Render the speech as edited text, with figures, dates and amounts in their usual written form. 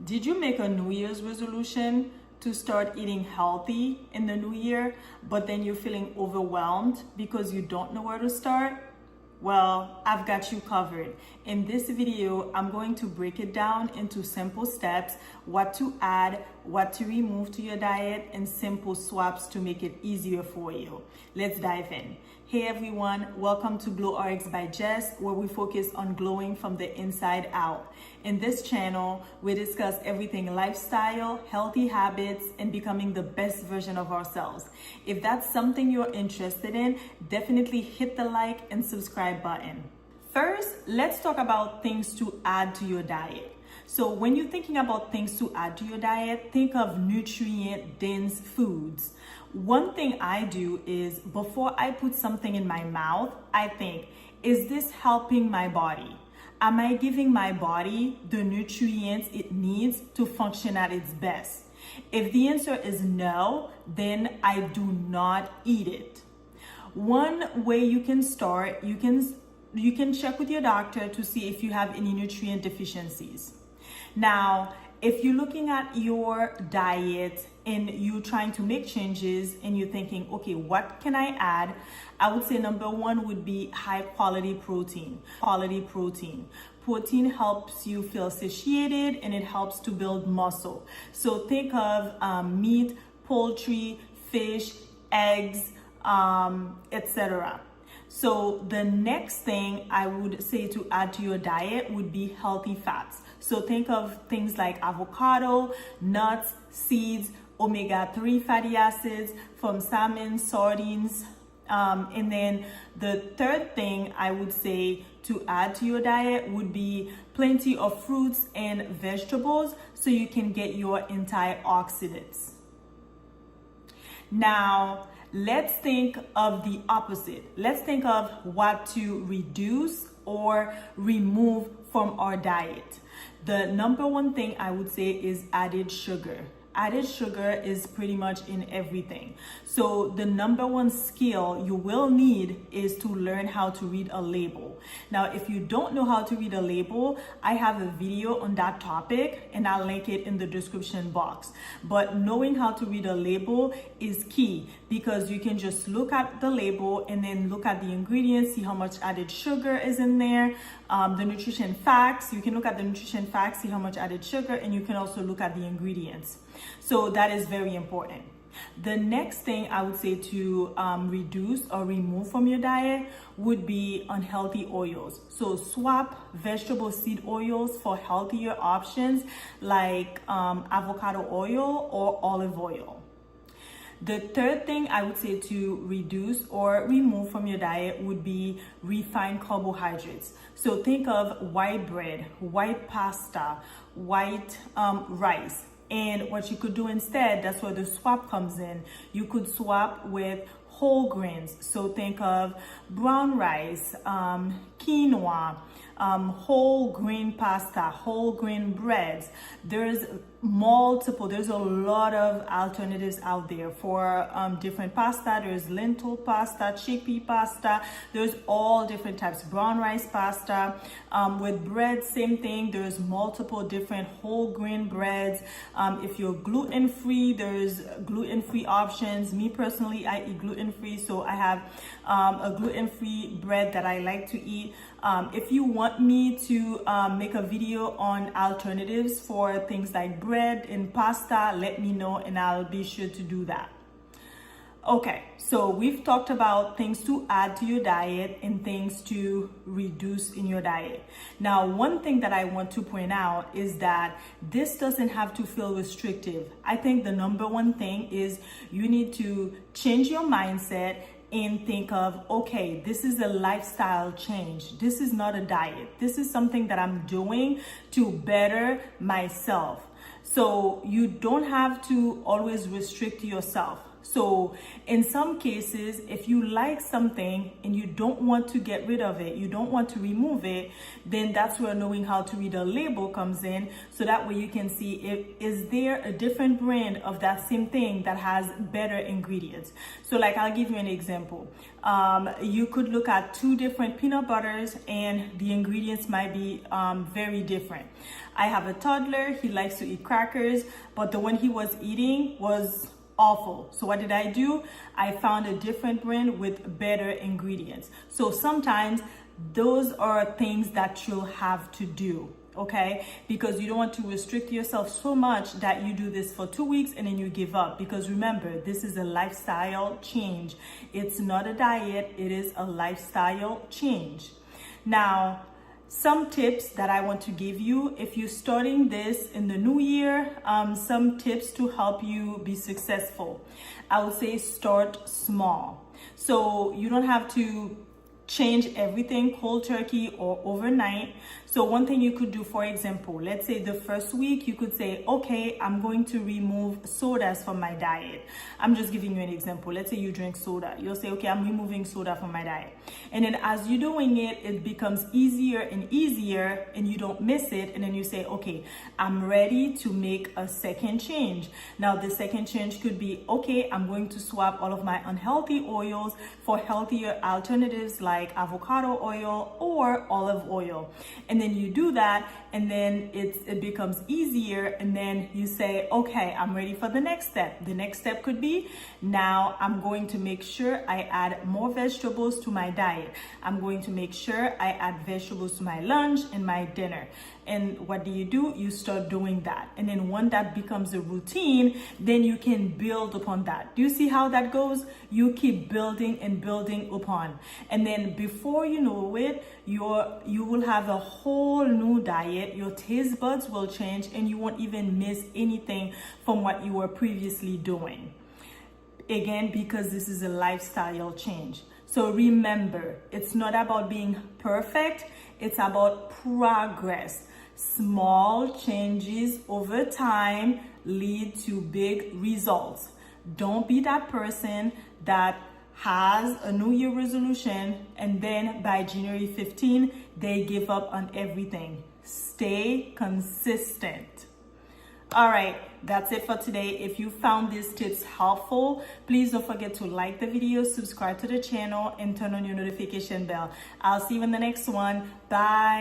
Did you make a New Year's resolution to start eating healthy in the new year, but then you're feeling overwhelmed because you don't know where to start? Well, I've got you covered. In this video, I'm going to break it down into simple steps, what to add, what to remove to your diet, and simple swaps to make it easier for you. Let's dive in. Hey everyone, welcome to GlowRx by Jess, where we focus on glowing from the inside out. In this channel, we discuss everything lifestyle, healthy habits, and becoming the best version of ourselves. If that's something you're interested in, definitely hit the like and subscribe button. First, let's talk about things to add to your diet. So when you're thinking about things to add to your diet, think of nutrient-dense foods. One thing I do is before I put something in my mouth, I think, is this helping my body? Am I giving my body the nutrients it needs to function at its best? If the answer is no, then I do not eat it. One way you can start, you can check with your doctor to see if you have any nutrient deficiencies. Now, if you're looking at your diet and you're trying to make changes and you're thinking, okay, what can I add? I would say number one would be high quality protein. Protein helps you feel satiated and it helps to build muscle. So think of meat, poultry, fish, eggs, etc. So the next thing I would say to add to your diet would be healthy fats. So think of things like avocado, nuts, seeds, omega-3 fatty acids from salmon, sardines. And then the third thing I would say to add to your diet would be plenty of fruits and vegetables so you can get your antioxidants. Now, let's think of the opposite. Let's think of what to reduce or remove from our diet. The number one thing I would say is added sugar. Added sugar is pretty much in everything. So the number one skill you will need is to learn how to read a label. Now, if you don't know how to read a label, I have a video on that topic and I'll link it in the description box. But knowing how to read a label is key because you can just look at the label and then look at the ingredients, see how much added sugar is in there. The nutrition facts, you can look at the nutrition facts, see how much added sugar, and you can also look at the ingredients. So that is very important. The next thing I would say to reduce or remove from your diet would be unhealthy oils. So swap vegetable seed oils for healthier options like avocado oil or olive oil. The third thing I would say to reduce or remove from your diet would be refined carbohydrates. So think of white bread, white pasta, white rice. And what you could do instead, that's where the swap comes in. You could swap with whole grains. So think of brown rice, quinoa, whole grain pasta, whole grain breads. There's a lot of alternatives out there for different pasta. There's lentil pasta, chickpea pasta. There's all different types. Brown rice pasta. With bread, same thing. There's multiple different whole grain breads. If you're gluten-free, there's gluten-free options. Me personally, I eat gluten-free, so I have a gluten-free bread that I like to eat. If you want me to make a video on alternatives for things like bread and pasta, let me know and I'll be sure to do that. Okay, so we've talked about things to add to your diet and things to reduce in your diet. Now, one thing that I want to point out is that this doesn't have to feel restrictive. I think the number one thing is you need to change your mindset and think of, okay, this is a lifestyle change. This is not a diet. This is something that I'm doing to better myself. So you don't have to always restrict yourself. So in some cases, if you like something and you don't want to get rid of it, you don't want to remove it, then that's where knowing how to read a label comes in. So that way you can see if is there a different brand of that same thing that has better ingredients. So like I'll give you an example. You could look at 2 different peanut butters and the ingredients might be very different. I have a toddler, he likes to eat crackers, but the one he was eating was awful. So what did I do? I found a different brand with better ingredients. So sometimes those are things that you'll have to do, okay? Because you don't want to restrict yourself so much that you do this for 2 weeks and then you give up. Because remember, this is a lifestyle change. It's not a diet, it is a lifestyle change. Now, some tips that I want to give you if you're starting this in the new year, some tips to help you be successful. I would say start small. So you don't have to change everything cold turkey or overnight. So one thing you could do, for example, let's say the first week you could say, okay, I'm going to remove sodas from my diet. I'm just giving you an example. Let's say you drink soda. You'll say, okay, I'm removing soda from my diet. And then as you're doing it, it becomes easier and easier and you don't miss it. And then you say, okay, I'm ready to make a second change. Now the second change could be, okay, I'm going to swap all of my unhealthy oils for healthier alternatives like avocado oil or olive oil. And then you do that and then it becomes easier, and then you say, okay, I'm ready for the next step. The next step could be, now I'm going to make sure I add more vegetables to my diet. I'm going to make sure I add vegetables to my lunch and my dinner. And what do? You start doing that. And then when that becomes a routine, then you can build upon that. Do you see how that goes? You keep building and building upon. And then before you know it, you will have a whole new diet. Your taste buds will change and you won't even miss anything from what you were previously doing. Again, because this is a lifestyle change. So remember, it's not about being perfect. It's about progress. Small changes over time lead to big results. Don't be that person that has a New Year resolution and then by January 15, they give up on everything. Stay consistent. All right, that's it for today. If you found these tips helpful, please don't forget to like the video, subscribe to the channel, and turn on your notification bell. I'll see you in the next one. Bye.